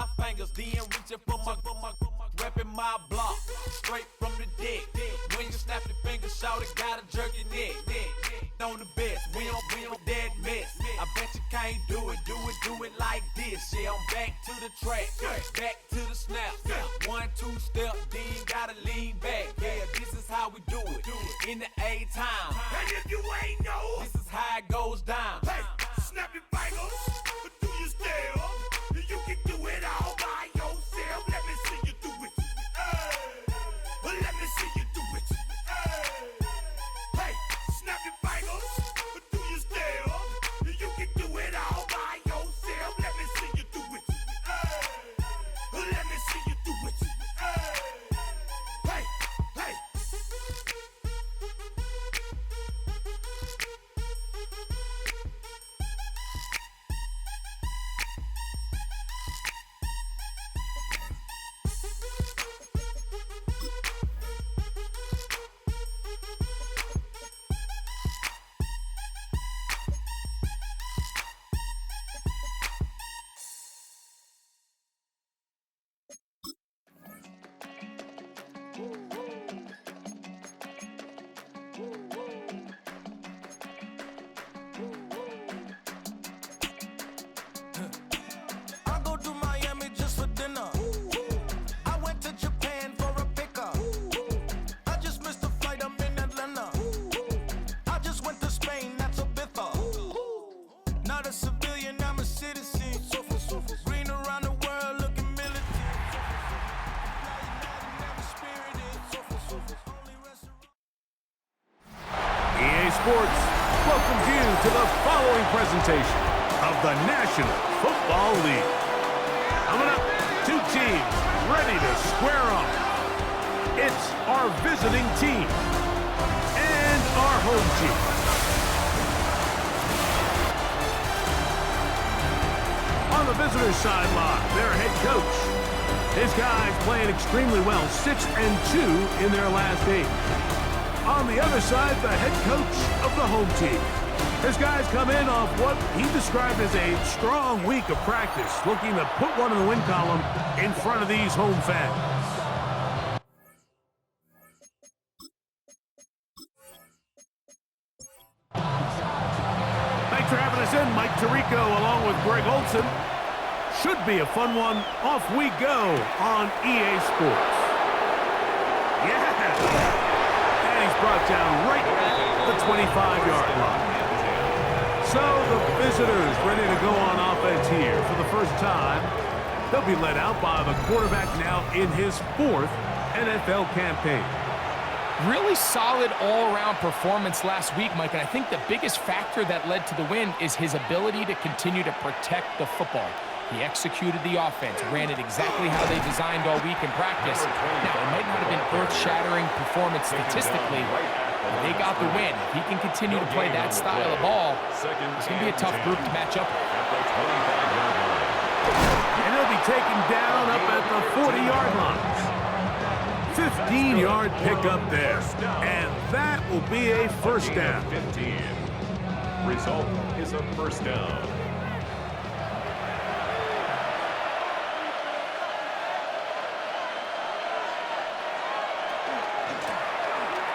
my fingers, then reaching for my repping my block, straight from the deck. When you snap your fingers, shout it, gotta jerk your neck. On the best, we don't that mess. I bet you can't do it like this. Yeah, I'm back to the track, back to the snap. 1, 2 step, then gotta lean back. Yeah, this is how we do it in the A-time. And if you ain't know, this is how it goes down. Hey, snap your fingers, but do you still? You can do it all by yourself. Let me see you do it. Hey, let me see you do it. Hey, snap your fingers, but do you still? You can do it all by yourself. Let me see you do it. Let me see you do it. Hey, hey. I go to Miami just for dinner. I went to Japan for a pickup. I just missed a flight, I'm in Atlanta. I just went to Spain, that's a bither. Not a civilian, I'm a citizen. Green around the world, looking militant. EA Sports welcomes you to the following presentation of the National Football League. Coming up, 2 teams ready to square off. It's our visiting team and our home team. On the visitor's sideline, their head coach. His guys playing extremely well, 6-2 in their last 8. On the other side, the head coach of the home team. His guys come in off what he described as a strong week of practice, looking to put one in the win column in front of these home fans. Thanks for having us in, Mike Tirico along with Greg Olson. Should be a fun one. Off we go on EA Sports. Yeah! And he's brought down right at the 25-yard line. So the visitors ready to go on offense here for the first time. They'll be led out by the quarterback now in his 4th NFL campaign. Really solid all-around performance last week, Mike, and I think the biggest factor that led to the win is his ability to continue to protect the football. He executed the offense, ran it exactly how they designed all week in practice. Now, it might not have been earth-shattering performance statistically, but they got the win. If he can continue to play that style of ball, it's going to be a tough group to match up with. And he'll be taken down up at the 40-yard line. 15-yard pickup there. And that will be a first down. 15. Result is a first down.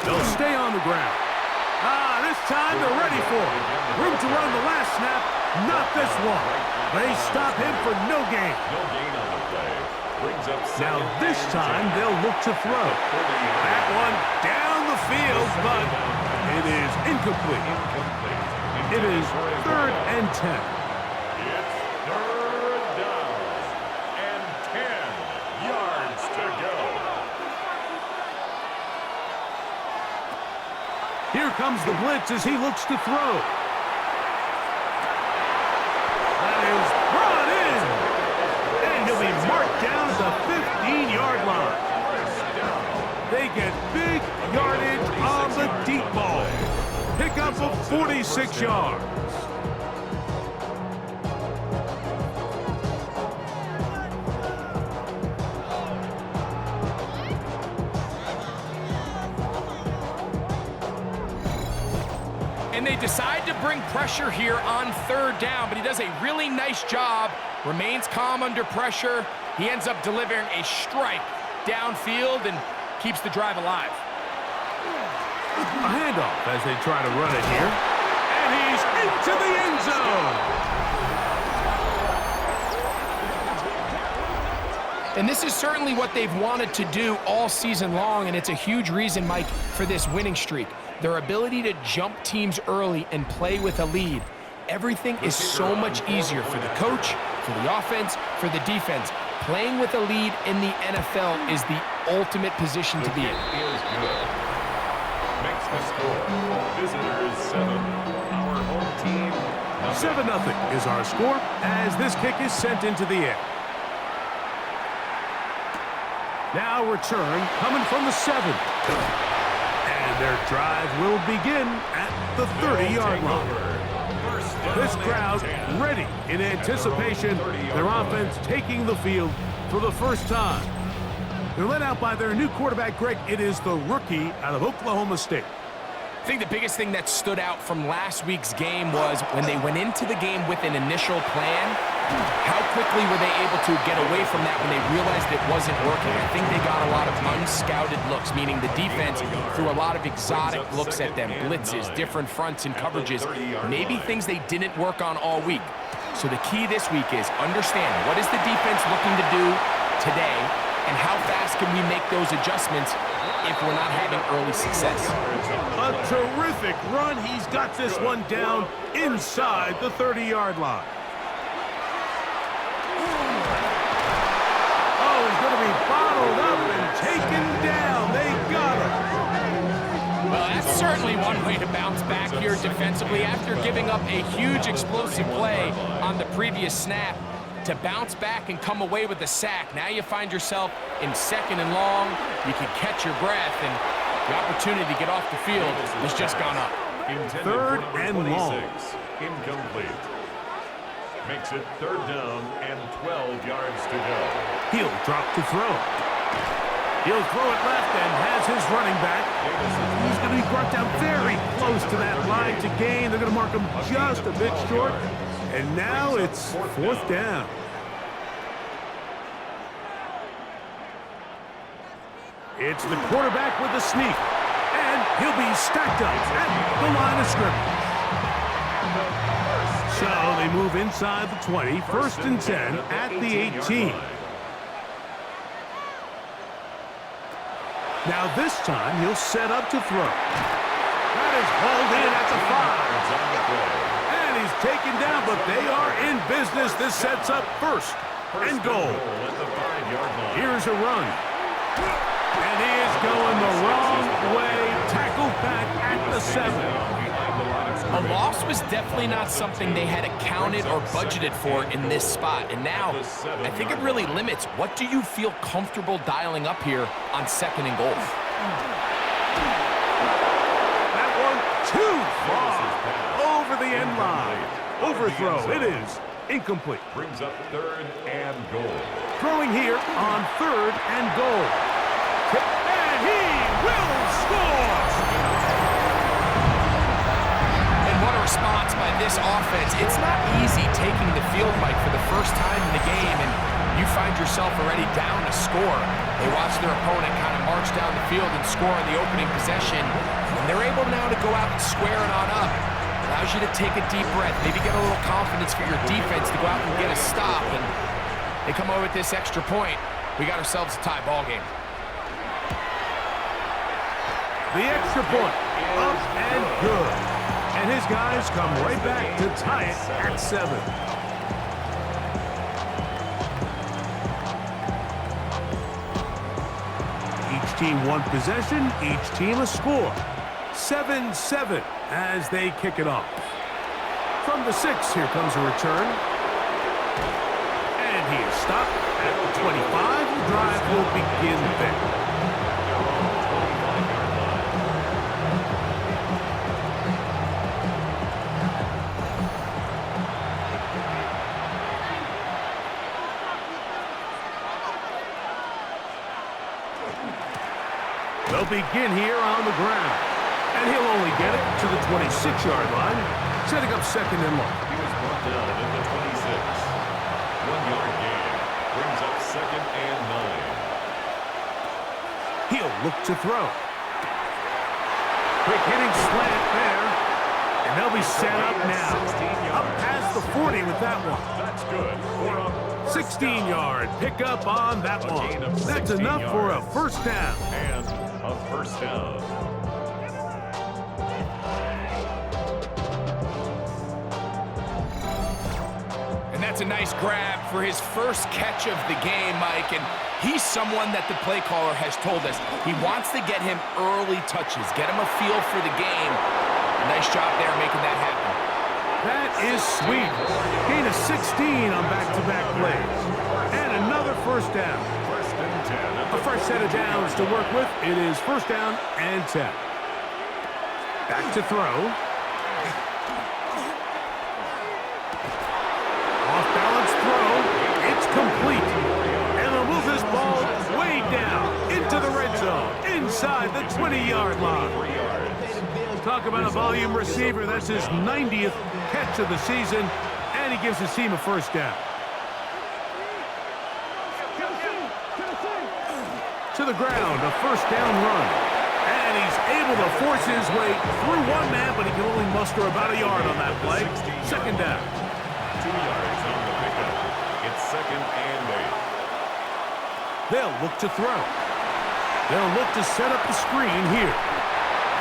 They'll stay on the ground. This time they're ready for it. Room to run the last snap, not this one. They stop him for no gain. No gain on the play. Brings up Now this time they'll look to throw. That one down the field, but it is incomplete. It is 3rd and 10. It's 3rd down and 10 yards to go. Here comes the blitz as he looks to throw. That is brought in. And he'll be marked down at the 15-yard line. They get big yardage on the deep ball. Pickup of 46 yards. And they decide to bring pressure here on third down, but he does a really nice job, remains calm under pressure. He ends up delivering a strike downfield and keeps the drive alive. A handoff as they try to run it here. And he's into the end zone. And this is certainly what they've wanted to do all season long, and it's a huge reason, Mike, for this winning streak. Their ability to jump teams early and play with a lead. Everything is so much easier for the coach, for the offense, for the defense. Playing with a lead in the NFL is the ultimate position to be in. Is good. Makes the score. Visitors 7. Our home team 7-0 is our score as this kick is sent into the air. Now return coming from the 7. And their drive will begin at the 30-yard line. This crowd ready in anticipation. Their offense taking the field for the first time. They're led out by their new quarterback, Greg. It is the rookie out of Oklahoma State. I think the biggest thing that stood out from last week's game was when they went into the game with an initial plan, how quickly were they able to get away from that when they realized it wasn't working? I think they got a lot of unscouted looks, meaning the defense threw a lot of exotic looks at them, blitzes, different fronts and coverages, maybe things they didn't work on all week. So the key this week is understand what is the defense looking to do today, and how fast can we make those adjustments if we're not having early success. A terrific run. He's got this one down inside the 30-yard line. Oh, he's going to be bottled up and taken down. They got him. Well, that's certainly one way to bounce back here defensively after giving up a huge explosive play on the previous snap. To bounce back and come away with a sack. Now you find yourself in 2nd and long. You can catch your breath, and the opportunity to get off the field has just gone up. 3rd and long. Incomplete. Makes it 3rd down and 12 yards to go. He'll drop to throw. He'll throw it left and has his running back. He's going to be brought down very close to that line to gain. They're going to mark him just a bit short. And now it's 4th down. It's the quarterback with the sneak. And he'll be stacked up at the line of scrimmage. So they move inside the 20, 1st and 10 at the 18. Now this time he'll set up to throw. That is hauled in at the 5. And he's taken down, but they are in business. This sets up 1st and goal. Here's a run. And he is going the wrong way. Tackled back at the 7. A loss was definitely not something they had accounted or budgeted for in this spot. And now, I think it really limits what do you feel comfortable dialing up here on 2nd and goal. That one too far over the end line. Overthrow. It is incomplete. Brings up 3rd and goal. Throwing here on 3rd and goal. And he will score! Response by this offense. It's not easy taking the field, Mike, for the first time in the game, and you find yourself already down a score. They watch their opponent kind of march down the field and score on the opening possession, and they're able now to go out and square it on up. Allows you to take a deep breath, maybe get a little confidence for your defense to go out and get a stop, and they come over with this extra point. We got ourselves a tie ball game. The extra point, up and good. And his guys come right back to tie it at 7. Each team one possession, each team a score. 7-7 as they kick it off. From the 6, here comes a return. And he is stopped at the 25. The drive will begin there. They'll begin here on the ground. And he'll only get it to the 26-yard line. Setting up second and long. He was brought down at the 26. 1-yard gain. Brings up second and 9. He'll look to throw. Quick hitting slant there. And they'll be set up now. Up past the 40 with that one. That's good. 16-yard pickup on that one. That's enough for a first down. And a first down. And that's a nice grab for his first catch of the game, Mike. And he's someone that the play caller has told us he wants to get him early touches, get him a feel for the game. Nice job there making that happen. That is sweet. Gain of 16 on back-to-back plays. And another first down. First and 10. A fresh set of downs to work with. It is first down and 10. Back to throw. Off-balance throw. It's complete. And they'll move this ball way down into the red zone, inside the 20-yard line. Talk about a volume receiver. That's his 90th catch of the season, and he gives his team a first down. To the ground, a first down run. And he's able to force his way through one man, but he can only muster about a yard on that play. Second down. 2 yards on the pickup. It's second and 8. They'll look to throw. They'll look to set up the screen here.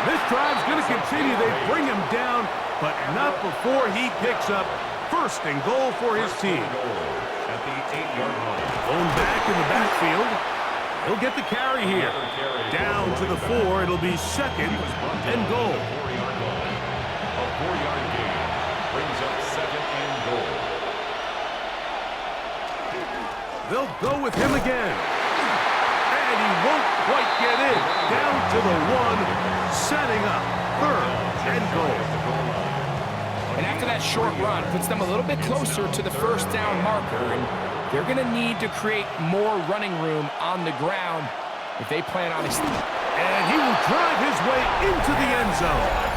This drive's going to continue. They bring him down, but not before he picks up first and goal for his team. At the 8-yard line. Going back in the backfield. He'll get the carry here. Down to the 4. It'll be second and goal. 4-yard line. A 4-yard gain brings up second and goal. They'll go with him again. And he won't quite get in. Down to the 1, setting up third and goal. And after that short run, puts them a little bit closer to the first down marker. And they're going to need to create more running room on the ground if they plan on extending. And he will drive his way into the end zone.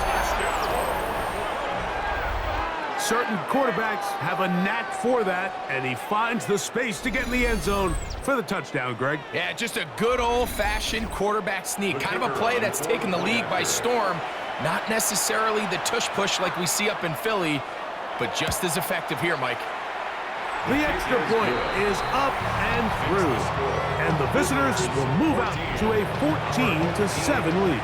Certain quarterbacks have a knack for that, and he finds the space to get in the end zone for the touchdown, Greg. Yeah, just a good old-fashioned quarterback sneak. Kind of a play that's taken the league by storm. Not necessarily the tush-push like we see up in Philly, but just as effective here, Mike. The extra point is up and through, and the visitors will move out to a 14-7 lead.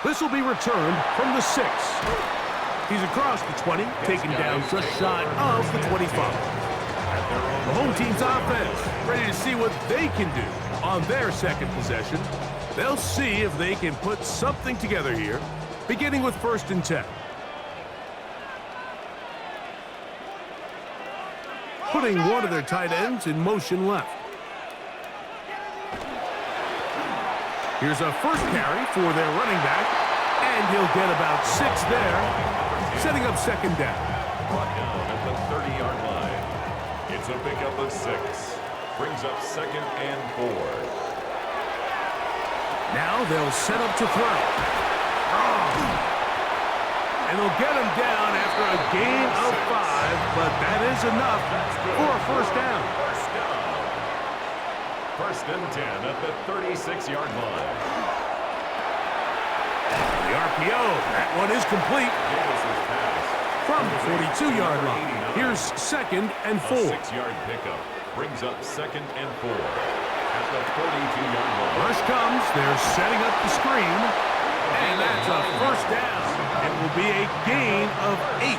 This will be returned from the 6. He's across the 20, taken down just shy of the 25. The home team's offense ready to see what they can do on their second possession. They'll see if they can put something together here, beginning with first and 10. Putting one of their tight ends in motion left. Here's a first carry for their running back, and he'll get about 6 there, setting up second down. Brought down at the 30-yard line. It's a pickup of 6. Brings up second and 4. Now they'll set up to throw. And they'll get him down after a gain of 5, but that is enough for a first down. First and 10 at the 36-yard line. The RPO, that one is complete. From the 42-yard line, here's second and 4. A 6-yard pickup brings up second and 4 at the 42-yard line. Rush comes, they're setting up the screen, and that's a first down. It will be a gain of 8.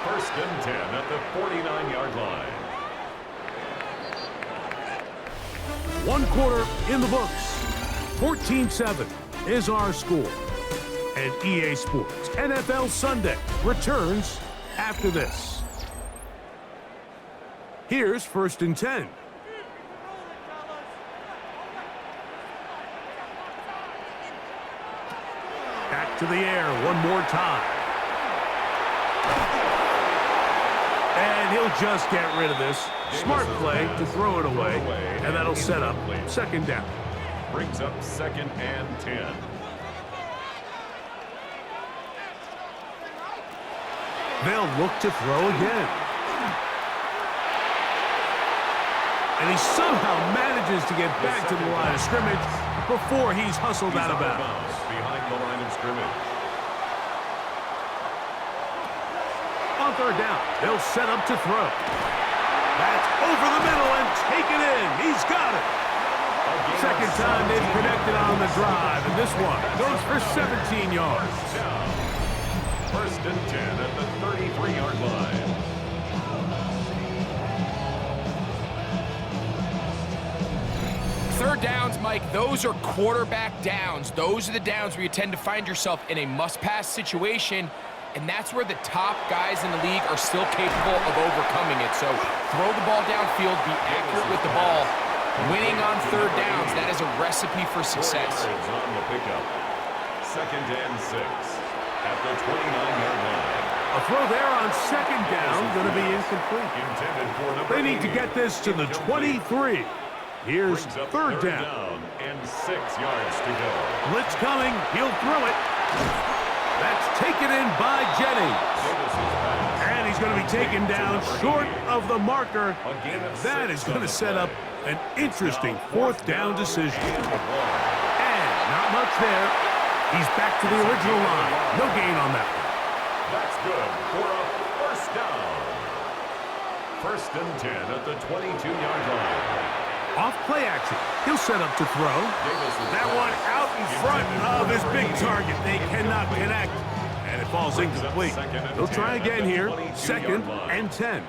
First and 10 at the 49-yard line. 1 quarter in the books. 14-7 is our score. And EA Sports NFL Sunday returns after this. Here's first and 10. Back to the air one more time. And he'll just get rid of this. Smart play to throw it away, and that'll set up second down. Brings up 2nd and 10. They'll look to throw again. And he somehow manages to get back to the line of scrimmage before he's hustled out of bounds. Behind the line of scrimmage. On 3rd down, they'll set up to throw. That's over the middle and taken in. He's got it. Second time they've connected on the drive, and this one goes for 17 yards. 1st and 10 at the 33-yard line. Third downs, Mike, those are quarterback downs. Those are the downs where you tend to find yourself in a must-pass situation, and that's where the top guys in the league are still capable of overcoming it. So throw the ball downfield, be accurate with the ball. Winning on 3rd downs, that is a recipe for success. On the pickup. 2nd and 6 at the 29-yard line. A throw there on 2nd down, going to be incomplete. Intended for number They need to 80. get this to the 23. Here's Brings up 3rd down. and 6 yards to go. Blitz coming. He'll throw it. That's taken in by Jennings. And he's going to be taken down short of the marker. That is going to set up an interesting 4th down decision. And not much there. He's back to the original line. No gain on that one. That's good for a 1st down. 1st and 10 at the 22-yard line. Off play action. He'll set up to throw. That one out in front of his big target. They cannot connect. And it falls incomplete. They'll try again here. 2nd and 10.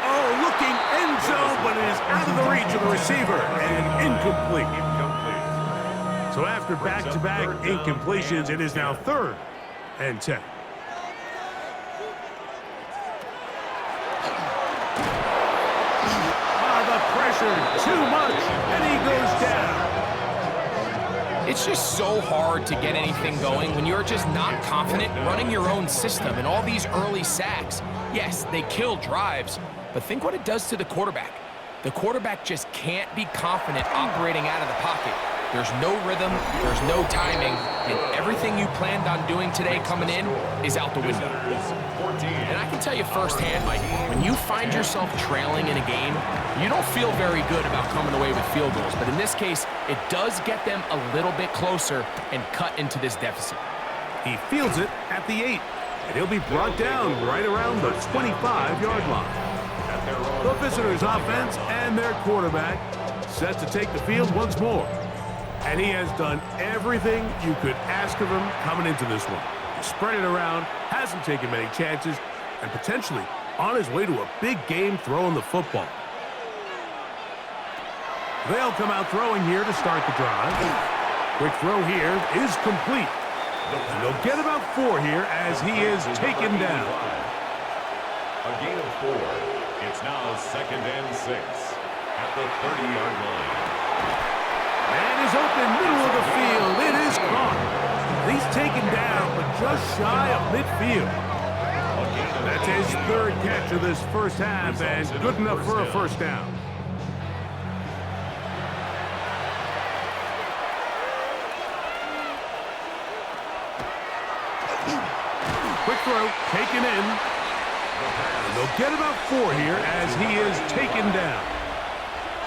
Oh, looking end zone, but it is out of the reach of the receiver and incomplete. So after back-to-back incompletions, it is now 3rd and 10. Too much, and he goes down. It's just so hard to get anything going when you're just not confident running your own system. And all these early sacks, yes, they kill drives, but think what it does to the quarterback. The quarterback just can't be confident operating out of the pocket. There's no rhythm, there's no timing, and everything you planned on doing today coming in is out the window. And I can tell you firsthand, Mike, when you find yourself trailing in a game, you don't feel very good about coming away with field goals. But in this case, it does get them a little bit closer and cut into this deficit. He fields it at the 8, and he'll be brought down right around the 25-yard line. The visitors' offense and their quarterback set to take the field once more. And he has done everything you could ask of him coming into this one. He spread it around, hasn't taken many chances, and potentially on his way to a big game throwing the football. They'll come out throwing here to start the drive. Quick throw here is complete. And they'll get about 4 here as he is taken down. A gain of 4. It's now 2nd and 6 at the 30-yard line. And is open, middle of the field. It is caught. He's taken down, but just shy of midfield. That's his 3rd catch of this first half, and good enough for a 1st down. Quick throw, taken in. And they'll get about 4 here as he is taken down.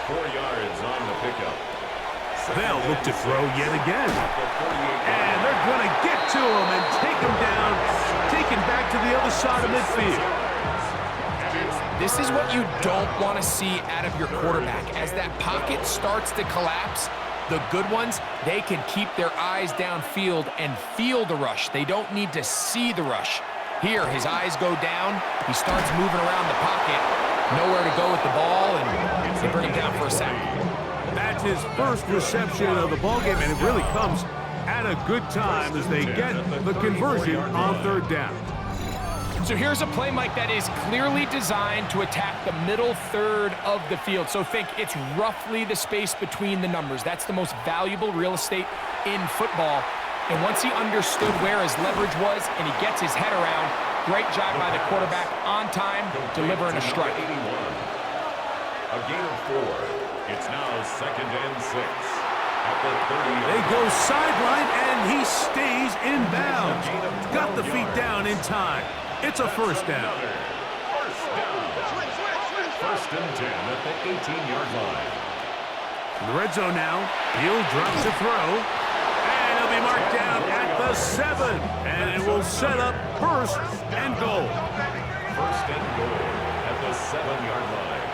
4 yards on the pickup. They'll look to throw yet again. And they're going to get to him and take him down, taken back to the other side of midfield. This is what you don't want to see out of your quarterback. As that pocket starts to collapse, the good ones, they can keep their eyes downfield and feel the rush. They don't need to see the rush. Here, his eyes go down. He starts moving around the pocket. Nowhere to go with the ball, and they bring him down for a sack. That's his first reception of the ballgame, and it really comes at a good time as they get the conversion on 3rd down. So here's a play, Mike, that is clearly designed to attack the middle 3rd of the field. So think it's roughly the space between the numbers. That's the most valuable real estate in football. And once he understood where his leverage was and he gets his head around, Great job by the quarterback on time, delivering a strike. 81. A gain of 4. It's now 2nd and 6. At the 30. They go sideline, and he stays in bounds. Got the feet down in time. It's a first down. First down. 1st and 10 at the 18-yard line. In the red zone now. He'll drop to throw. And he'll be marked down at the 7. And it will set up 1st and goal. 1st and goal at the 7-yard line.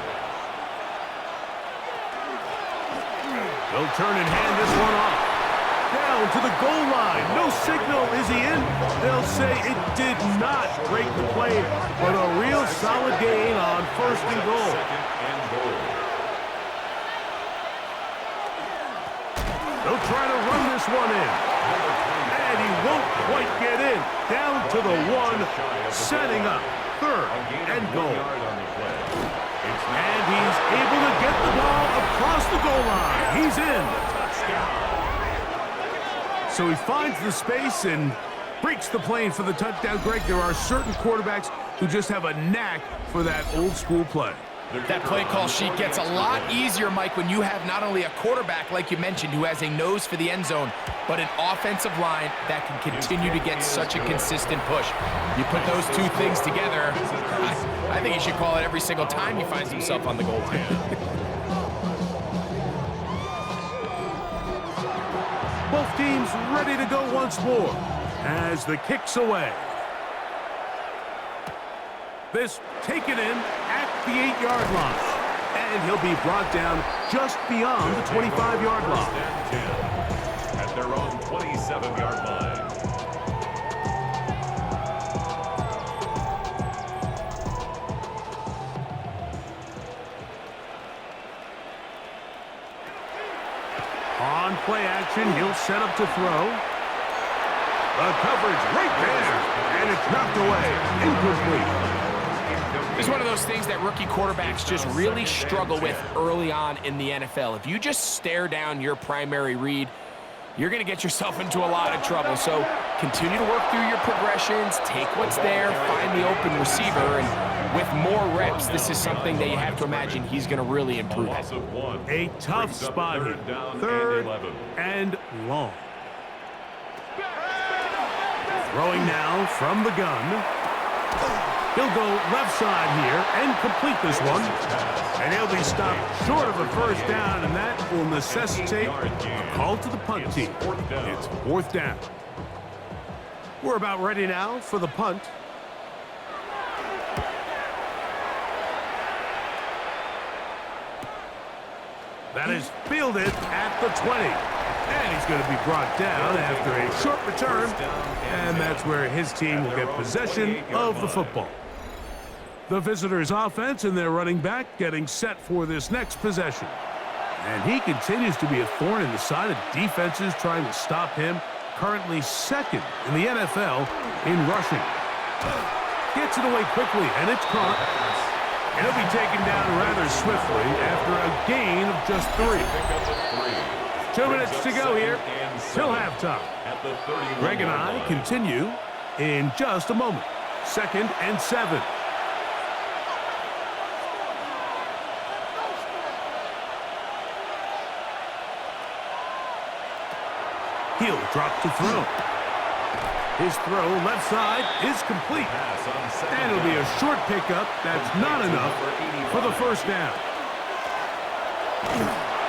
They'll turn and hand this one off. Down to the goal line. No signal. Is he in? They'll say it did not break the play, but a real solid gain on 1st and goal. 2nd and goal. They'll try to run this one in. And he won't quite get in. Down to the 1, setting up 3rd and goal. And he's able to get the ball across the goal line. He's in. So he finds the space and breaks the plane for the touchdown. Greg, there are certain quarterbacks who just have a knack for that old school play. That play call sheet gets a lot easier, Mike, when you have not only a quarterback, like you mentioned, who has a nose for the end zone, but an offensive line that can continue to get such a consistent push. You put those two things together, I think he should call it every single time he finds himself on the goal line. Both teams ready to go once more as the kick's away. This taken in at the 8-yard line. And he'll be brought down just beyond the 25-yard line. At their own 27-yard line. On play action, he'll set up to throw. The coverage right there. And it's knocked away. Incomplete. It's one of those things that rookie quarterbacks just really struggle with early on in the NFL. If you just stare down your primary read, you're going to get yourself into a lot of trouble. So continue to work through your progressions, take what's there, find the open receiver, and with more reps, this is something that you have to imagine he's going to really improve at. A tough spot here. 3rd and long. Throwing now from the gun. He'll go left side here and complete this one. And he'll be stopped short of a first down, and that will necessitate a call to the punt team. It's 4th down. We're about ready now for the punt. That is fielded at the 20. And he's going to be brought down after a short return. And that's where his team will get possession of the football. The visitors' offense and their running back getting set for this next possession. And he continues to be a thorn in the side of defenses trying to stop him. Currently 2nd in the NFL in rushing. Gets it away quickly, and it's caught. And he'll be taken down rather swiftly after a gain of just 3. 2 minutes to go here till halftime. Greg and I continue in just a moment. 2nd and 7. He'll drop to throw. His throw left side is complete. And it'll be a short pickup that's not enough for the first down.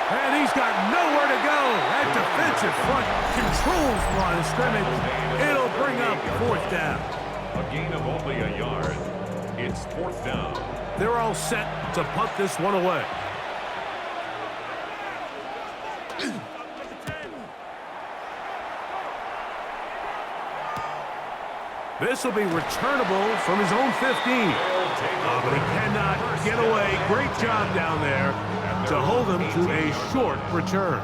And he's got nowhere to go. That defensive front controls the line of scrimmage. It'll bring up 4th down. A gain of only a yard. It's 4th down. They're all set to punt this one away. This will be returnable from his own 15. But he cannot get away. Great job down there to hold him to a short return.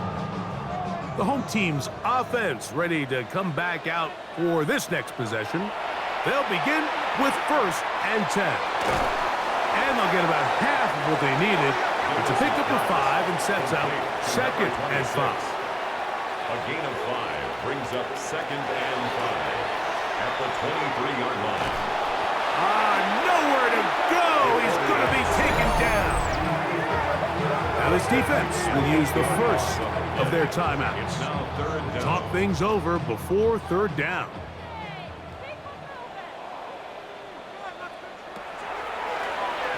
The home team's offense ready to come back out for this next possession. They'll begin with 1st and 10. And they'll get about half of what they needed. It's a pickup of 5 and sets out 2nd and 5. A gain of 5 brings up 2nd and 5 at the 23-yard line. Nowhere to go. He's going to be taken down. Now this defense will use the first of their timeouts. It's now third down. Talk things over before third down.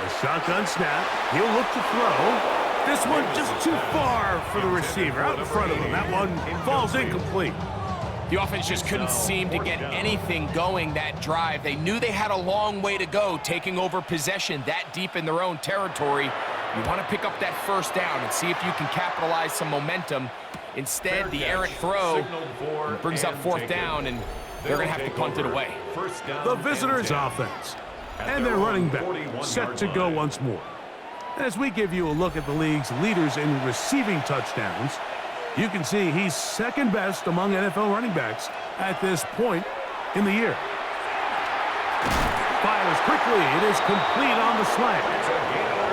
A shotgun snap. He'll look to throw. This one just too far for the receiver. Out in front of him. That one falls incomplete. The offense just couldn't seem to get anything going that drive. They knew they had a long way to go, taking over possession that deep in their own territory. You want to pick up that first down and see if you can capitalize some momentum. Instead, the errant throw brings up fourth down, and they're going to have to punt it away. The visitors' offense and their running back set to go once more. As we give you a look at the league's leaders in receiving touchdowns, you can see he's second best among NFL running backs at this point in the year. Fires quickly. It is complete on the slant.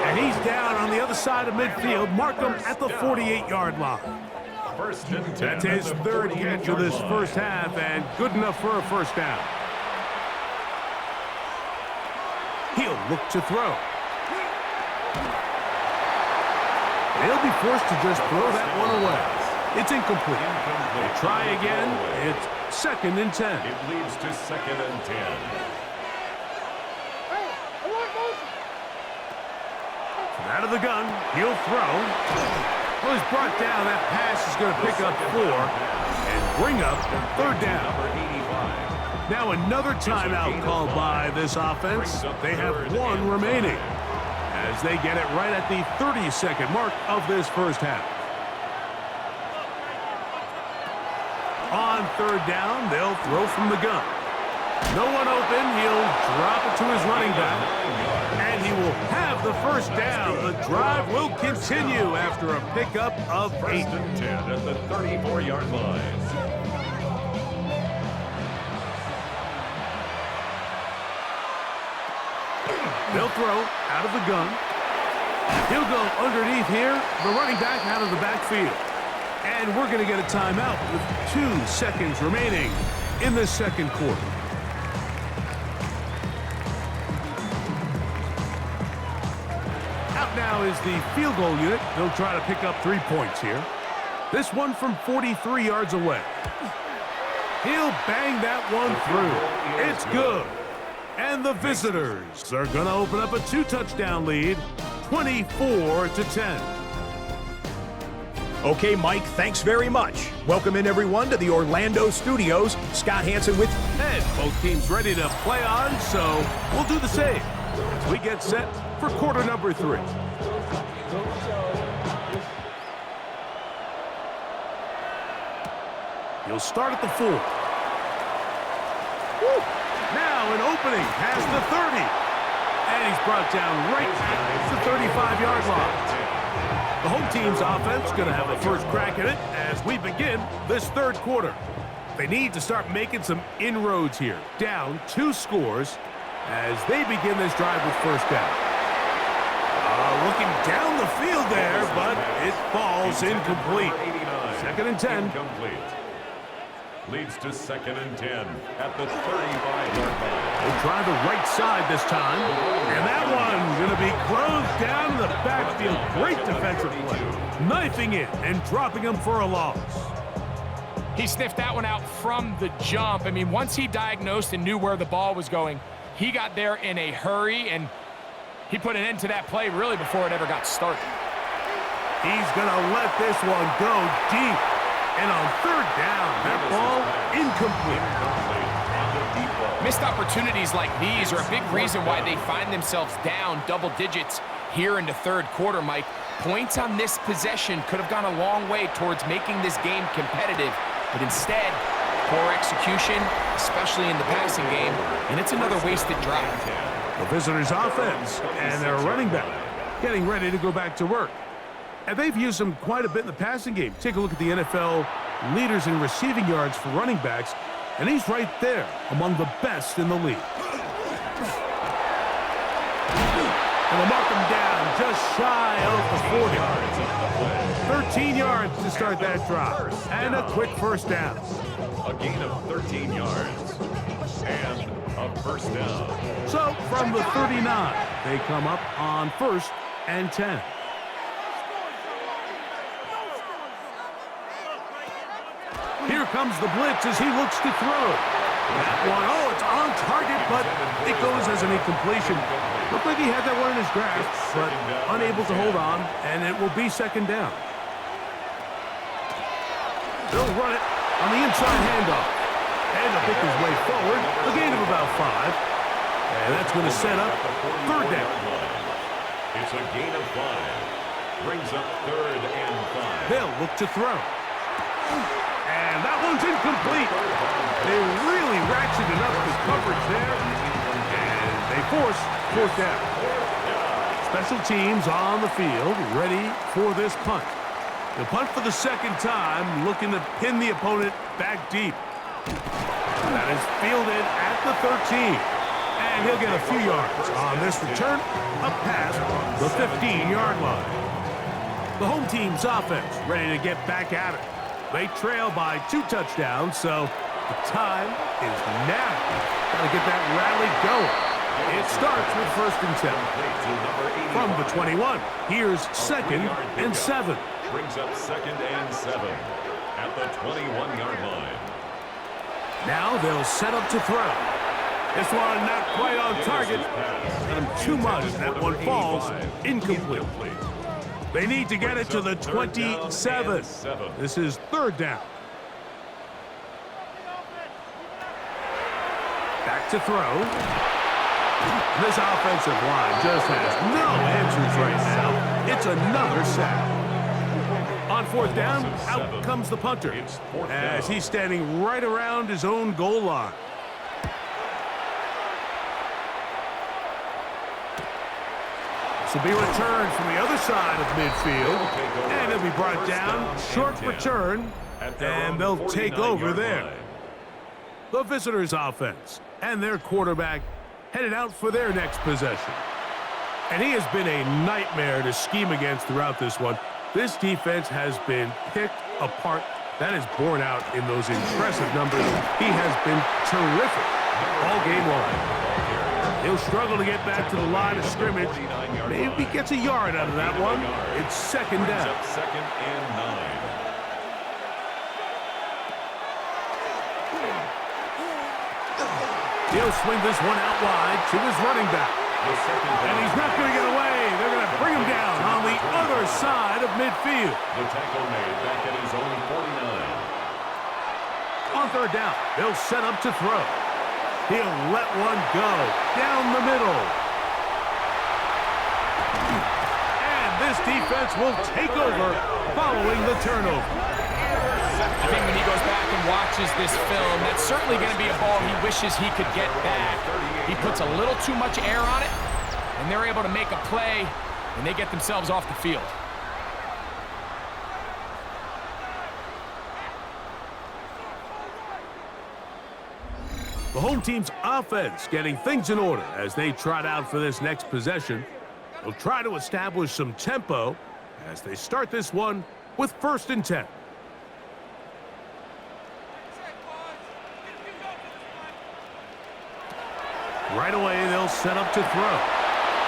And he's down on the other side of midfield. Mark him at the 48-yard line. That's his third catch of this first half, and good enough for a first down. He'll look to throw. He'll be forced to just throw that one away. It's incomplete. They try again. It's 2nd and 10. It leads to 2nd and 10. Out of the gun, he'll throw. Well, he's brought down. That pass is going to pick up 4 and bring up third down. Now another timeout called by this offense. They have 1 remaining as they get it right at the 30-second mark of this first half. On third down, they'll throw from the gun. No one open. He'll drop it to his running back. And he will have the first down. The drive will continue after a pickup of 8. 1st and 10 at the 34-yard line. They'll throw out of the gun. He'll go underneath here. The running back out of the backfield. And we're going to get a timeout with 2 seconds remaining in the second quarter. Out now is the field goal unit. They'll try to pick up 3 points here. This one from 43 yards away. He'll bang that one through. It's good. And the visitors are going to open up a 2-touchdown lead, 24-10. Okay, Mike, thanks very much. Welcome in, everyone, to the Orlando studios. Scott Hansen with... And both teams ready to play on, so we'll do the same as we get set for quarter number 3. He'll start at the 4. Woo. Now an opening past the 30. And he's brought down right at the 35-yard line. The home team's offense going to have a first crack at it as we begin this third quarter. They need to start making some inroads here. Down 2 scores as they begin this drive with first down. Looking down the field there, but it falls incomplete. 2nd and 10. Incomplete. Leads to 2nd and 10 at the 35-yard line. They'll try the right side this time. And that one's going to be closed down in the backfield. Great defensive play. Knifing it and dropping him for a loss. He sniffed that one out from the jump. I mean, once he diagnosed and knew where the ball was going, he got there in a hurry, and he put an end to that play really before it ever got started. He's going to let this one go deep. And on third down, that ball incomplete. Missed opportunities like these are a big reason why they find themselves down double digits here in the third quarter, Mike. Points on this possession could have gone a long way towards making this game competitive, but instead, poor execution, especially in the passing game, and it's another wasted drive. The visitors' offense and their running back getting ready to go back to work. And they've used him quite a bit in the passing game. Take a look at the NFL leaders in receiving yards for running backs, and he's right there among the best in the league. And they'll mark him down just shy of the 40. 13 yards to start that drive, and a quick first down. A gain of 13 yards. And a A first down. So from the 39, they come up on 1st and 10. Here comes the blitz as he looks to throw. That one, it's on target, but it goes as an incompletion. Looked like he had that one in his grasp, but unable to hold on, and it will be second down. They'll run it on the inside handoff. And to pick his way forward, a gain of about 5. And that's going to set up third down. It's a gain of 5. Brings up 3rd and 5. They'll look to throw. And that one's incomplete. They really ratcheted up the coverage there. And they force 4th down. Special teams on the field, ready for this punt. The punt for the second time, looking to pin the opponent back deep. That is fielded at the 13. And he'll get a few yards on this return, up past the 15-yard line. The home team's offense ready to get back at it. They trail by 2 touchdowns, so the time is now. Got to get that rally going. It starts with 1st and 10. From the 21, here's 2nd and 7. Brings up 2nd and 7 at the 21-yard line. Now they'll set up to throw. This one not quite on target. Got him too much. That one falls incomplete. They need to get it to the 27. This is 3rd down. Back to throw. This offensive line just has no answers right now. It's another sack. On 4th down, out comes the punter as he's standing right around his own goal line. This will be returned from the other side of midfield, and it'll be brought down, short return, and they'll take over there. The visitors' offense and their quarterback headed out for their next possession. And he has been a nightmare to scheme against throughout this one. This defense has been picked apart. That is borne out in those impressive numbers. He has been terrific all game long. He'll struggle to get back to the line of scrimmage. Maybe gets a yard out of that one. It's 2nd down. 2nd and 9. He'll swing this one out wide to his running back. And he's not going to get away. They're going to bring him down on the other side of midfield. The tackle made back at his own 49. On 3rd down, they'll set up to throw. He'll let one go down the middle. And this defense will take over following the turnover. I think when he goes back and watches this film, that's certainly going to be a ball he wishes he could get back. He puts a little too much air on it, and they're able to make a play, and they get themselves off the field. The home team's offense getting things in order as they trot out for this next possession. They'll try to establish some tempo as they start this one with 1st and 10. Right away, they'll set up to throw.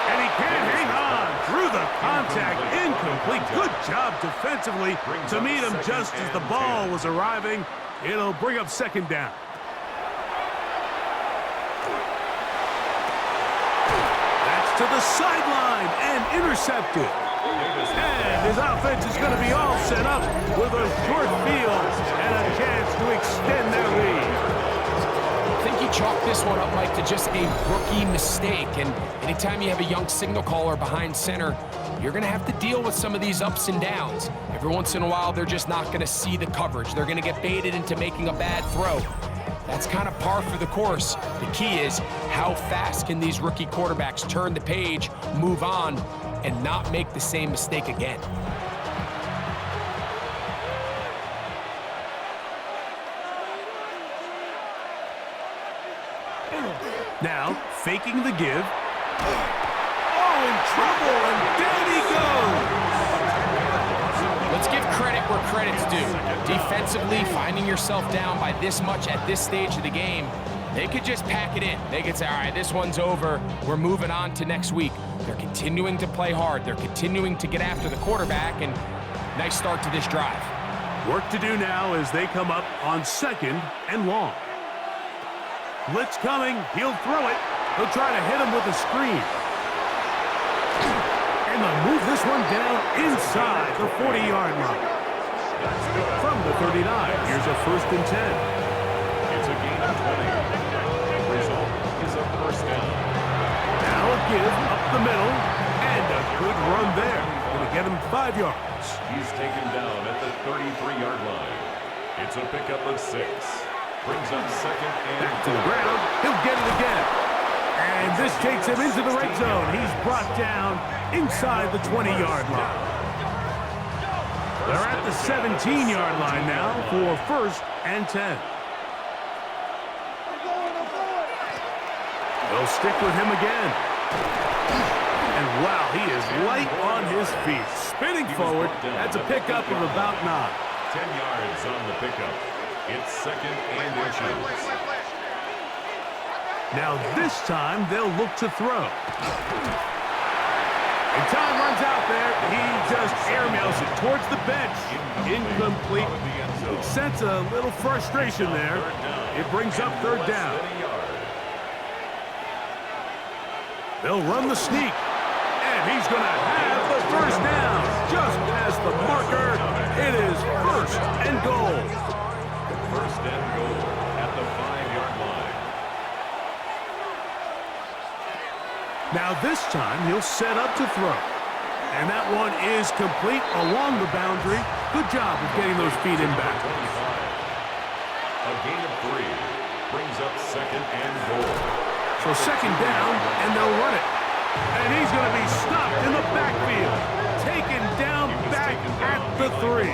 And he can't hang on through the contact. Incomplete. Good job defensively to meet him just as the ball was arriving. It'll bring up 2nd down. That's to the sideline and intercepted. And his offense is going to be all set up with a short field and a chance to extend their lead. I think he chalked this one up, Mike, to just a rookie mistake. And anytime you have a young signal caller behind center, you're going to have to deal with some of these ups and downs. Every once in a while, they're just not going to see the coverage. They're going to get baited into making a bad throw. That's kind of par for the course. The key is how fast can these rookie quarterbacks turn the page, move on, and not make the same mistake again. Now, faking the give. Oh, in trouble, and down he goes! Let's give credit where credit's due. Defensively, finding yourself down by this much at this stage of the game, They could just pack it in. They could say, all right, this one's over. We're moving on to next week. They're continuing to play hard. They're continuing to get after the quarterback, and nice start to this drive. Work to do now as they come up on 2nd and long. Blitz coming. He'll throw it. He'll try to hit him with a screen. And they'll move this one down inside the 40-yard line. From the 39, here's a 1st and 10. It's a gain of 20. Result is a first down. Now a give up the middle, and a good run there. Going to get him 5 yards. He's taken down at the 33-yard line. It's a pickup of 6. Brings up 2nd and Back to the ground. He'll get it again. And this takes him into the red zone. He's brought down inside the 20-yard line. They're at the 17-yard line now for 1st and 10. They'll stick with him again. And wow, he is light on his feet. Spinning forward. That's a pickup of about 9. 10 yards on the pickup. It's 2nd and inches. Now this time they'll look to throw. And time runs out there. He just airmails it towards the bench. Incomplete. It sense a little frustration there. It brings up 3rd down. They'll run the sneak. And he's going to have the 1st down. Just past the marker. It is 1st and goal. 1st and goal at the 5-yard line. Now this time he'll set up to throw. And that one is complete along the boundary. Good job of getting those feet in back. A gain of 3 brings up 2nd and goal. So 2nd down, and they'll run it. And he's going to be stopped in the backfield. Taken down back at the 3.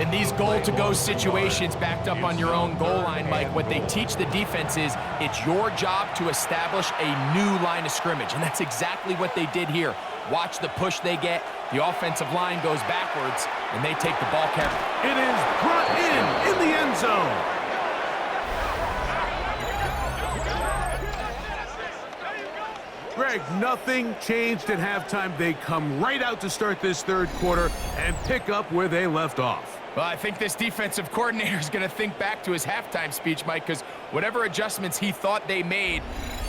In these goal-to-go situations backed up on your own goal line, Mike, what they teach the defense is it's your job to establish a new line of scrimmage, and that's exactly what they did here. Watch the push they get. The offensive line goes backwards, and they take the ball carry. It is brought in the end zone. Greg, nothing changed at halftime. They come right out to start this 3rd quarter and pick up where they left off. Well, I think this defensive coordinator is going to think back to his halftime speech, Mike, because whatever adjustments he thought they made,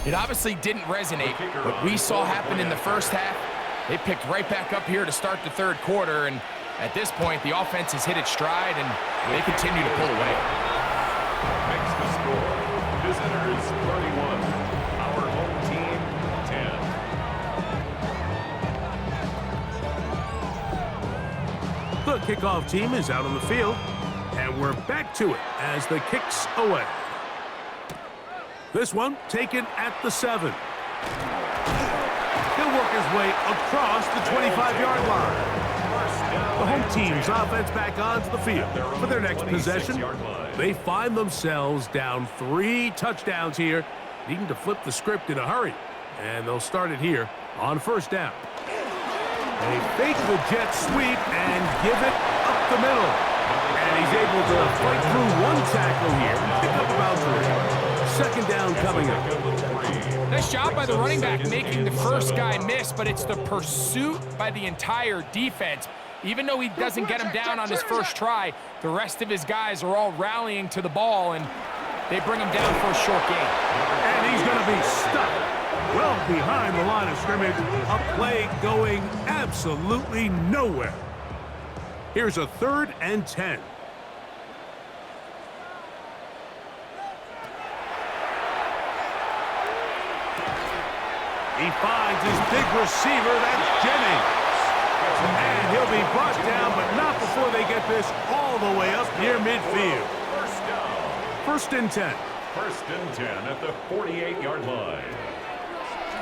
it obviously didn't resonate. What we saw happen in the 1st half, they picked right back up here to start the 3rd quarter, and at this point, the offense has hit its stride, and they continue to pull away. Makes the score. Visitors 31. Our home team 10. The kickoff team is out on the field, and we're back to it as the kick's away. This one taken at the 7. He'll work his way across the 25-yard line. The home team's offense back onto the field for their next possession. They find themselves down 3 touchdowns here, needing to flip the script in a hurry. And they'll start it here on 1st down. They fake the jet sweep and give it up the middle. And he's able to fight through 1 tackle here and pick up about 3. 2nd down coming up. Nice job by the running back making the first guy miss, but it's the pursuit by the entire defense. Even though he doesn't get him down on his first try, the rest of his guys are all rallying to the ball, and they bring him down for a short gain. And he's going to be stuck well behind the line of scrimmage. A play going absolutely nowhere. Here's a 3rd and 10. He finds his big receiver, that's Jennings. And he'll be brought down, but not before they get this all the way up near midfield. 1st and 10. 1st and 10 at the 48-yard line.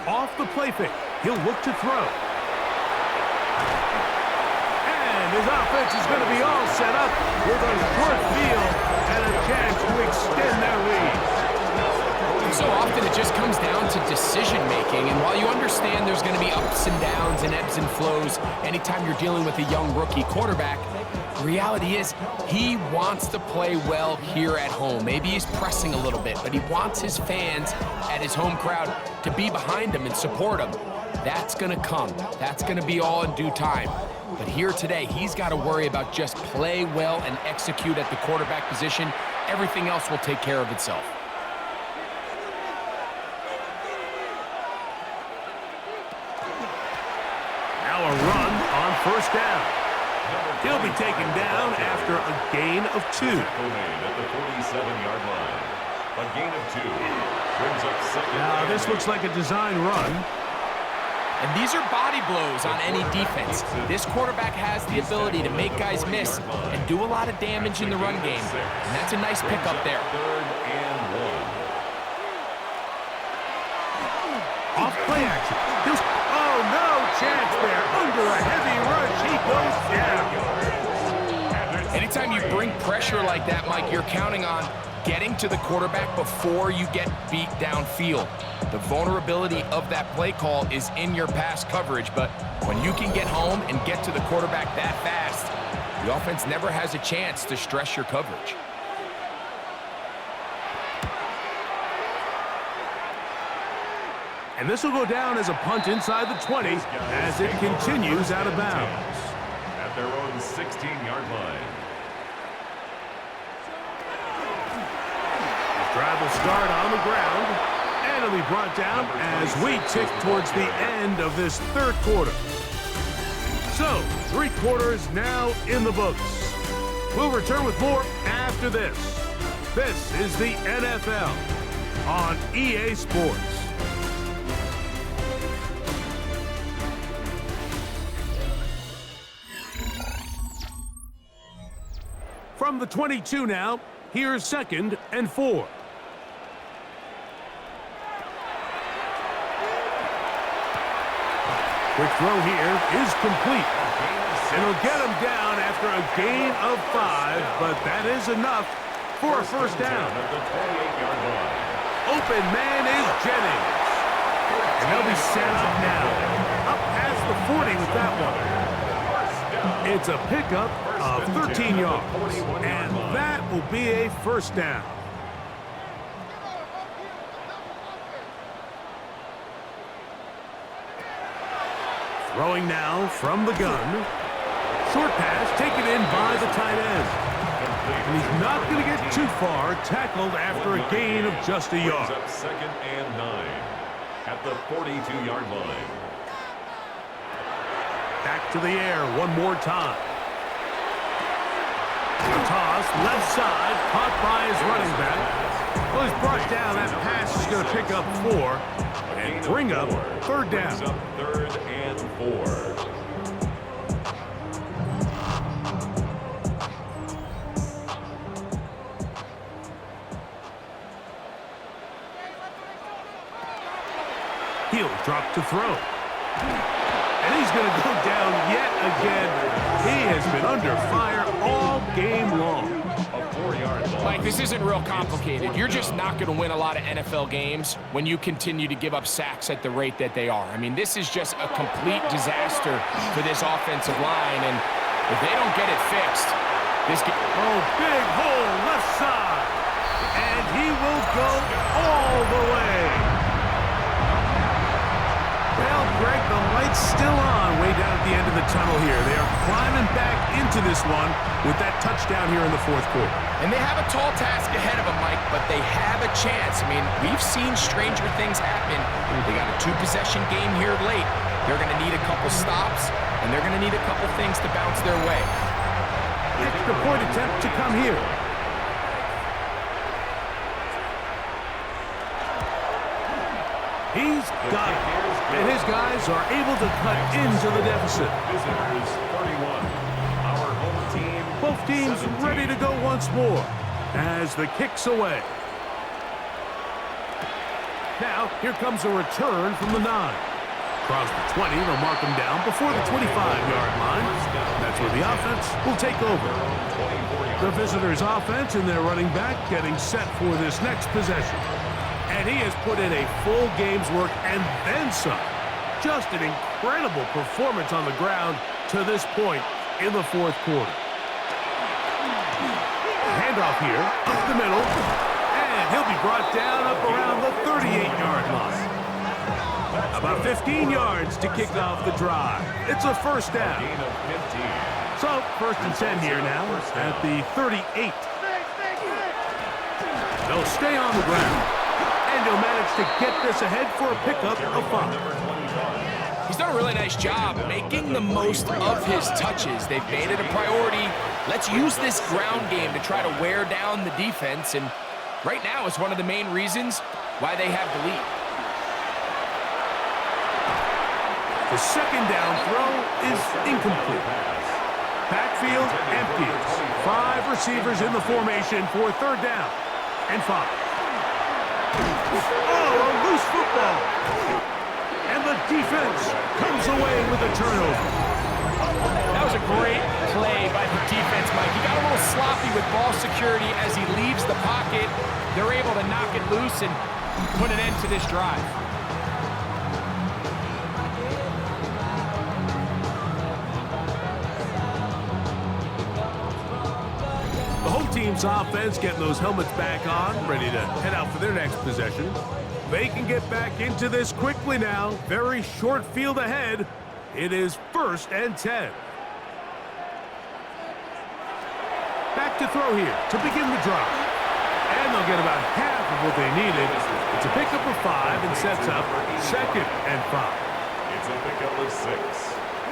Off the play fake, he'll look to throw. And his offense is going to be all set up with a short field and a chance to extend their lead. So often it just comes down to decision-making, and while you understand there's going to be ups and downs and ebbs and flows anytime you're dealing with a young rookie quarterback, Reality is, he wants to play well here at home. Maybe he's pressing a little bit, but he wants his fans at his home crowd to be behind him and support him. That's gonna come. That's gonna be all in due time. But here today, he's got to worry about just play well and execute at the quarterback position. Everything else will take care of itself. Now a run on first down. He'll be taken down after a gain of 2. Tackle made at the 47-yard line. A gain of 2 brings up second. Now this looks like a design run. And these are body blows on any defense. This quarterback has the ability to make guys miss and do a lot of damage in the run game. And that's a nice pickup there. Third and 1. Off play action. Oh, no chance there. Under a heavy rush, he goes down. Anytime you bring pressure like that, Mike, you're counting on getting to the quarterback before you get beat downfield. The vulnerability of that play call is in your pass coverage, but when you can get home and get to the quarterback that fast, the offense never has a chance to stress your coverage. And this will go down as a punt inside the 20 as it continues out of bounds. At their own 16-yard line. Drive will start on the ground, and it'll be brought down as we tick towards the end of this third quarter. So, 3 quarters now in the books. We'll return with more after this. This is the NFL on EA Sports. From the 22 now, here's 2nd and 4. Quick throw here is complete. It'll get him down after a gain of 5, but that is enough for a first down. Open man is Jennings. And they'll be set up now. Up past the 40 with that one. It's a pickup of 13 yards. And that will be a first down. Throwing now from the gun. Short pass taken in by the tight end. And he's not going to get too far, tackled after a gain of just a yard. Up 2nd and 9 at the 42-yard line. Back to the air one more time. The toss, left side, caught by his running back. Well, he's brought down. That pass is going to pick up 4 and bring up third down. Brings up 3rd and 4. He'll drop to throw. And he's going to go down yet again. He has been under fire all game long. Mike, this isn't real complicated. You're just not going to win a lot of NFL games when you continue to give up sacks at the rate that they are. I mean, this is just a complete disaster for this offensive line, and if they don't get it fixed, this game... Oh, big hole left side. And he will go all the way. Well, Greg, the light's still on way down at the end of the tunnel here. They are climbing back into this one with that touchdown here in the fourth quarter. And they have a tall task ahead of them, Mike, but they have a chance. I mean, we've seen stranger things happen. They got a 2-possession game here late. They're going to need a couple stops, and they're going to need a couple things to bounce their way. Extra point attempt to come here. He's got it. And his guys are able to cut into the deficit. Visitors 31. Our home team. Both teams 17. ready to go once more as the kick's away. Now, here comes a return from the 9. Across the 20, they'll mark him down before the 25-yard line. That's where the offense will take over. The visitors' offense and their running back getting set for this next possession. And he has put in a full game's work and then some. Just an incredible performance on the ground to this point in the fourth quarter. Handoff here, up the middle, and he'll be brought down up around the 38-yard line. About 15 yards to kick off the drive. It's a first down. Gain of 15. So, first and 10 here now at the 38. They'll stay on the ground, and he'll manage to get this ahead for a pickup of 5. He's done a really nice job making the most of his touches. They've made it a priority. Let's use this ground game to try to wear down the defense, and right now it's one of the main reasons why they have the lead. The second down throw is incomplete. Backfield empty. 5 receivers in the formation for third down and 5. Oh, a loose football. And the defense comes away with a turnover. That was a great play by the defense, Mike. He got a little sloppy with ball security as he leaves the pocket. They're able to knock it loose and put an end to this drive. The home team's offense getting those helmets back on, ready to head out for their next possession. They can get back into this quickly now. Very short field ahead. It is first and 10. Back to throw here to begin the drive. And they'll get about half of what they needed. It's a pickup of 5 and sets up second and 5. It's a pickup of 6.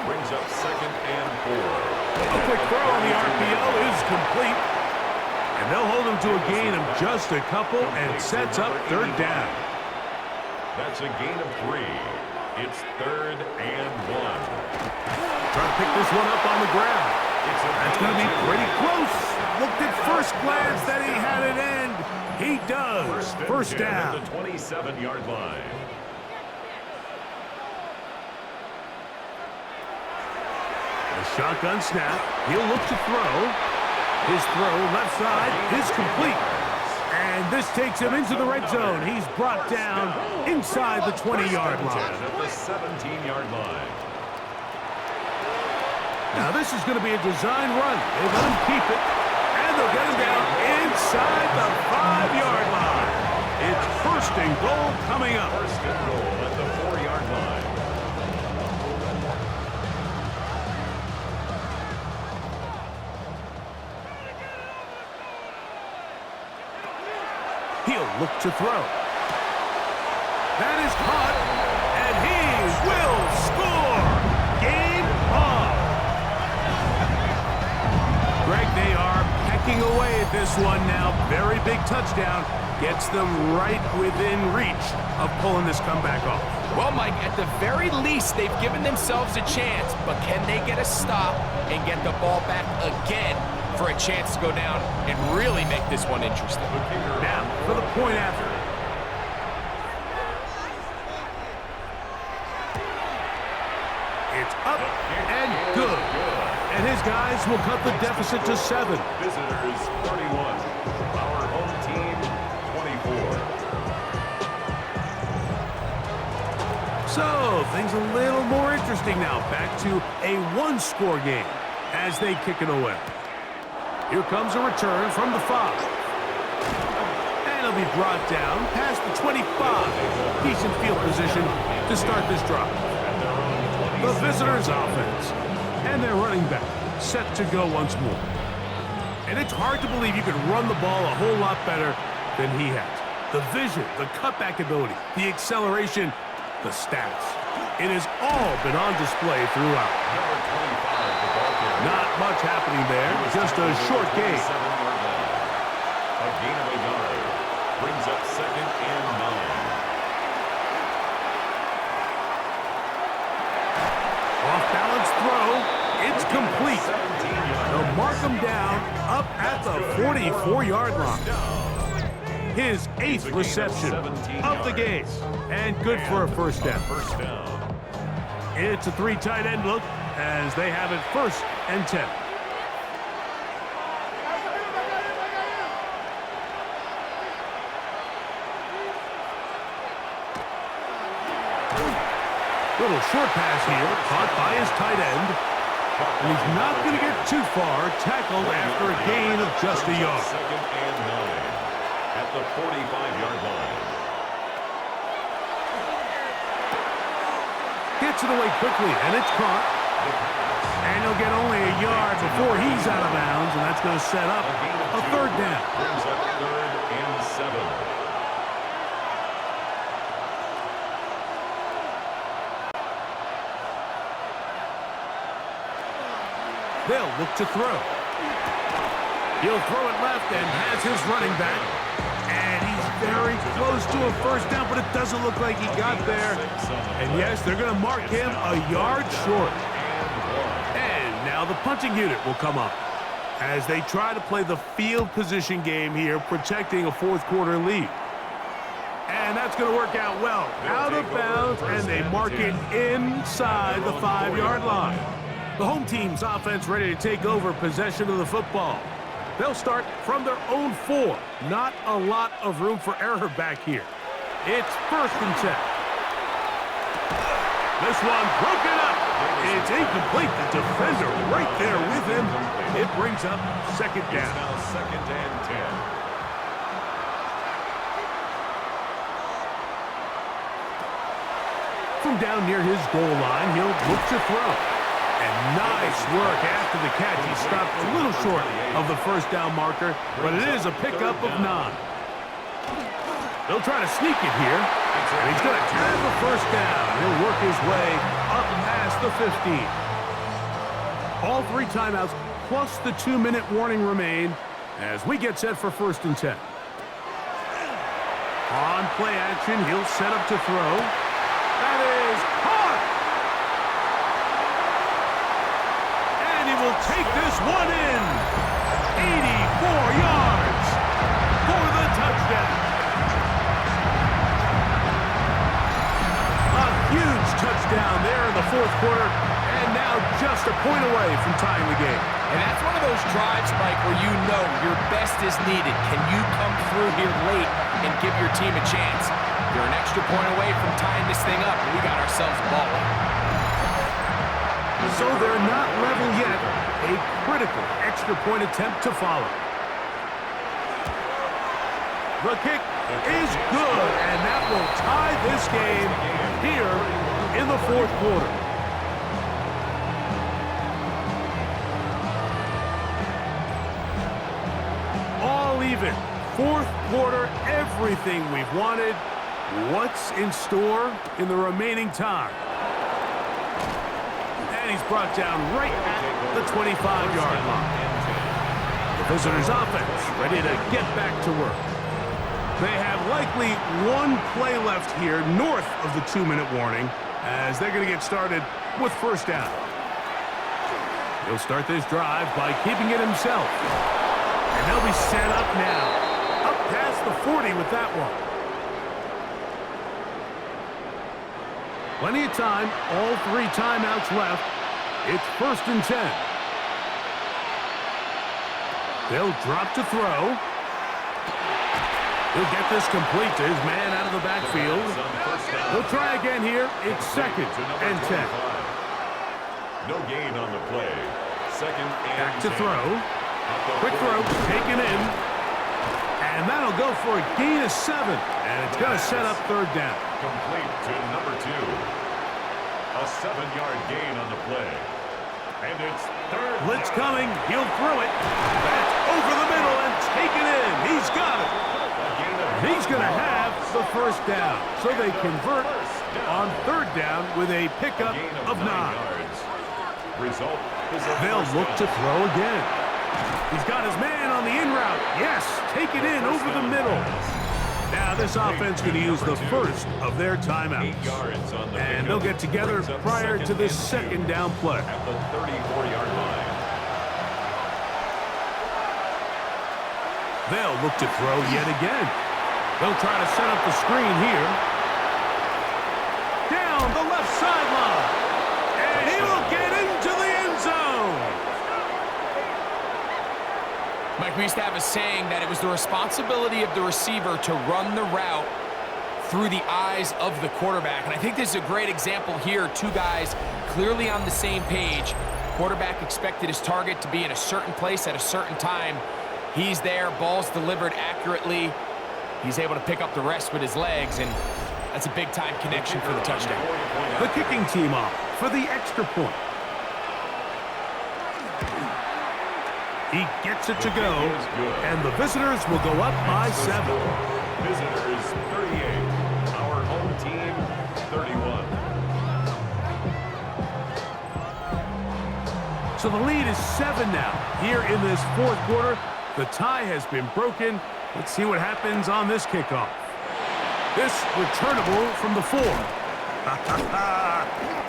Brings up second and 4. A quick throw on the RPO is complete. And they'll hold him to a gain of just a couple and sets up third down. That's a gain of 3. It's third and 1. Trying to pick this one up on the ground. That's going to be pretty close. Looked at first glance that he had it end. He does. First down. At the 27-yard line. A shotgun snap. He'll look to throw. His throw left side is complete. And this takes him into the red zone. He's brought down inside the 20-yard line. At the 17-yard line. Now this is going to be a design run. They let him keep it. And they'll get him down inside the 5-yard line. It's first and goal coming up. First and goal at the 4-yard line. He'll look to throw. That is caught, and he will score. Game on. Greg, they are pecking away at this one now. Very big touchdown. Gets them right within reach of pulling this comeback off. Well, Mike, at the very least, they've given themselves a chance, but can they get a stop and get the ball back again for a chance to go down and really make this one interesting? Now, for the point after. It's up and good. And his guys will cut the deficit to 7. Visitors 31. Our home team 24. So, things a little more interesting now. Back to a one-score game as they kick it away. Here comes a return from the 5. And he'll be brought down past the 25. Decent field position to start this drive. The visitors' offense and their running back set to go once more. And it's hard to believe you could run the ball a whole lot better than he has. The vision, the cutback ability, the acceleration, the stats. It has all been on display throughout. Number 25, the ball carrier. Not much happening there, just a short gain. A gain of a yard. Brings up second and 9. Off-balance throw. It's complete. They'll mark him down up at the 44-yard line. His 8th reception of the game. And good for a first down. It's a 3 tight end look as they have it first and 10. Little short pass here, caught by his tight end. And he's not going to get too far, tackled after a gain of just a yard. Second and 9 at the 45-yard line. Gets it away quickly, and it's caught. And he'll get only a yard before he's out of bounds, and that's going to set up a third down. Brings up 3rd and 7. They'll look to throw. He'll throw it left and has his running back. And he's very close to a first down, but it doesn't look like he got there. And yes, they're going to mark him a yard short. And now the punting unit will come up as they try to play the field position game here, protecting a fourth-quarter lead. And that's going to work out well. Out of bounds, and they mark it inside the 5-yard line. The home team's offense ready to take over possession of the football. They'll start from their own 4. Not a lot of room for error back here. It's 1st and 10. This one broken up. It's incomplete. The defender right there with him. It brings up 2nd down. Now 2nd and 10. From down near his goal line, he'll look to throw. And nice work after the catch. He stopped a little short of the first down marker, but it is a pickup of 9. They'll try to sneak it here, and he's going to have the first down. He'll work his way up past the 15. All 3 timeouts plus the 2-minute warning remain as we get set for 1st and 10. On play action, he'll set up to throw. That is caught! And he will take this one in. 84 yards for the touchdown. A huge touchdown there in the 4th quarter, and now just a point away from tying the game. And that's one of those drives, Mike, where you know your best is needed. Can you come through here late and give your team a chance? You're an extra point away from tying this thing up, and we got ourselves a ball game. So they're not level yet. A critical extra point attempt to follow. The kick is good, and that will tie this game here in the 4th quarter. All even. 4th quarter, everything we've wanted. What's in store in the remaining time? And he's brought down right at the 25-yard line. The visitors' offense ready to get back to work. They have likely 1 play left here north of the 2-minute warning as they're going to get started with first down. He'll start this drive by keeping it himself. And they'll be set up now. Up past the 40 with that one. Plenty of time, all 3 timeouts left. It's 1st and 10. They'll drop to throw. He'll get this complete to his man out of the backfield. He'll try again here. It's 2nd and 10. No gain on the play. 2nd and Back to 10. throw. Quick throw, taken in. And that'll go for a gain of 7. And it's going to set up 3rd down. Complete to number 2. A 7-yard gain on the play. And it's 3rd. Blitz coming. He'll throw it. That's over the middle and taken in. He's got it. He's going to have the first down. So they convert on 3rd down with a pickup of 9. Result is a They'll look to throw again. He's got his man on the in route. Yes, take it in over the middle. Now this offense going to use the first of their timeouts. And they'll get together prior to this 2nd down play. At the 34-yard line. They'll look to throw yet again. They'll try to set up the screen here. Down the left sideline. And he will get into the end zone. Mike, we used to have a saying that it was the responsibility of the receiver to run the route through the eyes of the quarterback. And I think this is a great example here. 2 guys clearly on the same page. Quarterback expected his target to be in a certain place at a certain time. He's there, ball's delivered accurately. He's able to pick up the rest with his legs, and that's a big-time connection for the touchdown. The kicking team off for the extra point. He gets it to go, and the visitors will go up by 7. Visitors 38. Our home team 31. So the lead is 7 now. Here in this fourth quarter, the tie has been broken. Let's see what happens on this kickoff. This returnable from the 4.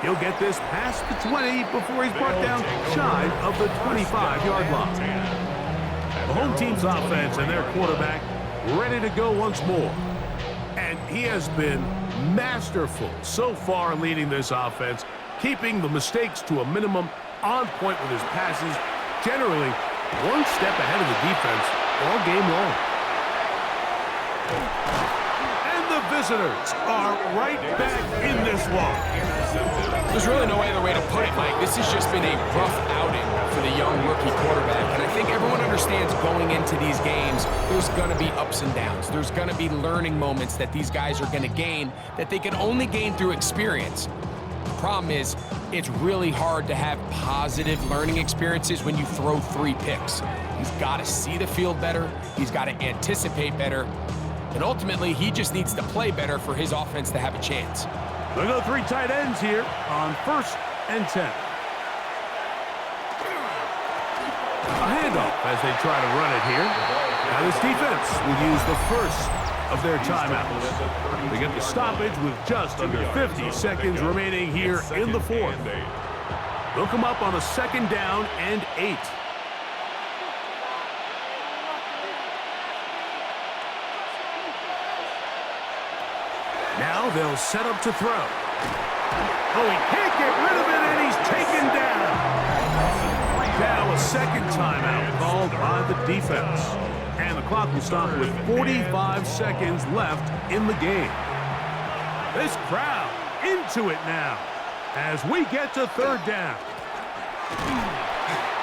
He'll get this past the 20 before he's brought down shy of the 25-yard line. The home team's offense and their quarterback ready to go once more. And he has been masterful so far leading this offense, keeping the mistakes to a minimum, on point with his passes, generally one step ahead of the defense all game long. And the visitors are right back in this one. There's really no other way to put it, Mike. This has just been a rough outing for the young rookie quarterback, and I think everyone understands going into these games, there's going to be ups and downs. There's going to be learning moments that these guys are going to gain that they can only gain through experience. The problem is, it's really hard to have positive learning experiences when you throw 3 picks. He's got to see the field better. He's got to anticipate better. And ultimately, he just needs to play better for his offense to have a chance. They'll go 3 tight ends here on 1st and 10. A handoff as they try to run it here. Now this defense will use the first of their timeouts. They get the stoppage with just under 50 seconds remaining here in the fourth. They'll come up on a 2nd down and 8. Now they'll set up to throw. Oh, he can't get rid of it, and he's taken down. Now a 2nd timeout called by the defense. And the clock will stop with 45 seconds left in the game. This crowd into it now as we get to 3rd down.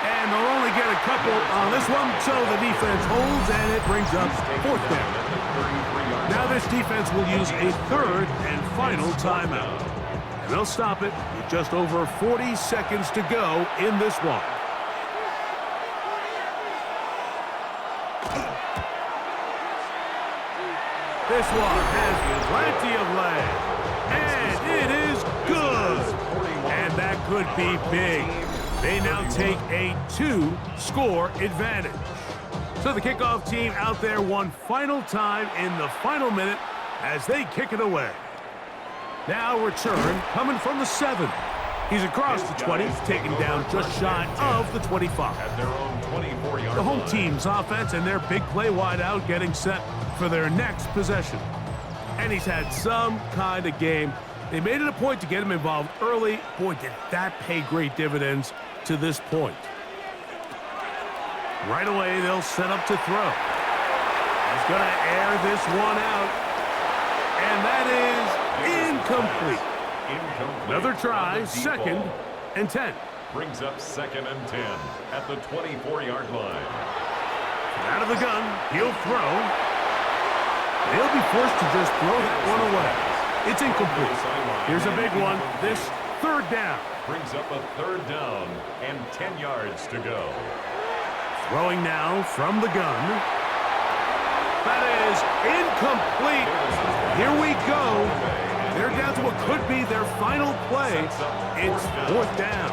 And they'll only get a couple on this one, so the defense holds, and it brings up 4th down. Now this defense will use a 3rd and final timeout. And they'll stop it with just over 40 seconds to go in this one. This one has plenty of leg, and it is good. And that could be big. They now take a 2-score advantage. So the kickoff team out there one final time in the final minute as they kick it away. Now return coming from the 7. He's across the 20, taken down just shy of the 25. At their own 24-yard The home line. team's offense and their big play wideout getting set for their next possession. And he's had some kind of game. They made it a point to get him involved early. Boy, did that pay great dividends to this point. Right away, they'll set up to throw. He's going to air this one out. And that is incomplete. Another try, 2nd and 10. Brings up 2nd and 10 at the 24-yard line. Out of the gun, he'll throw. They'll be forced to just throw that one away. It's incomplete. Here's a big one. This 3rd down. Brings up a 3rd down and 10 yards to go. Throwing now from the gun. That is incomplete. Here we go. They're down to what could be their final play. It's 4th down.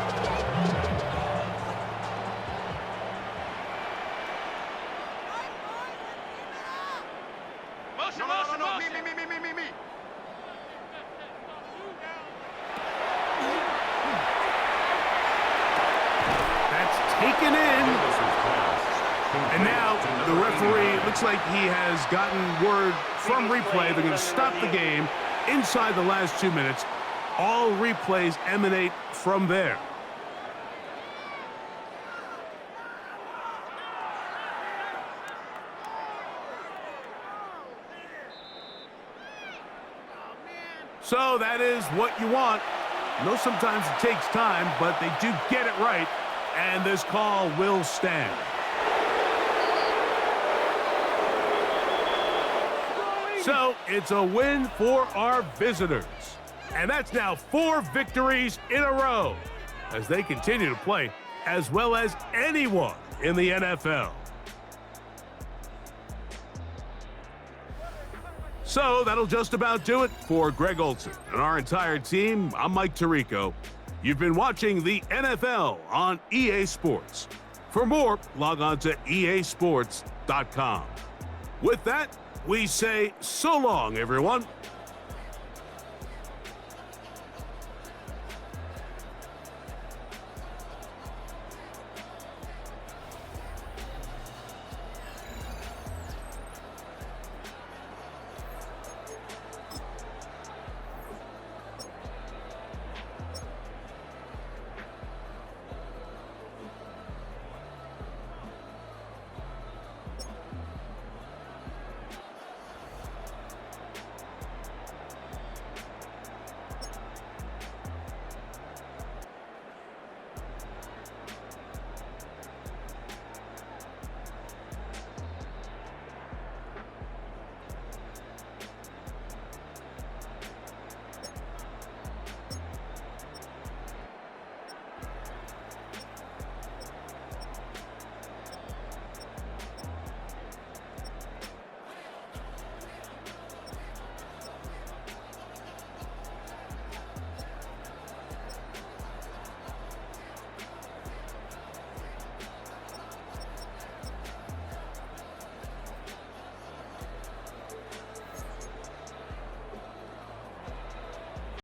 That's taken in. And now the referee, looks like he has gotten word from replay. They're going to stop the game inside the last 2 minutes. All replays emanate from there. So that is what you want. I know sometimes it takes time, but they do get it right, and this call will stand. So it's a win for our visitors. And that's now 4 victories in a row as they continue to play as well as anyone in the NFL. So that'll just about do it for Greg Olson and our entire team. I'm Mike Tirico. You've been watching the NFL on EA Sports. For more, log on to easports.com. With that, we say so long, everyone.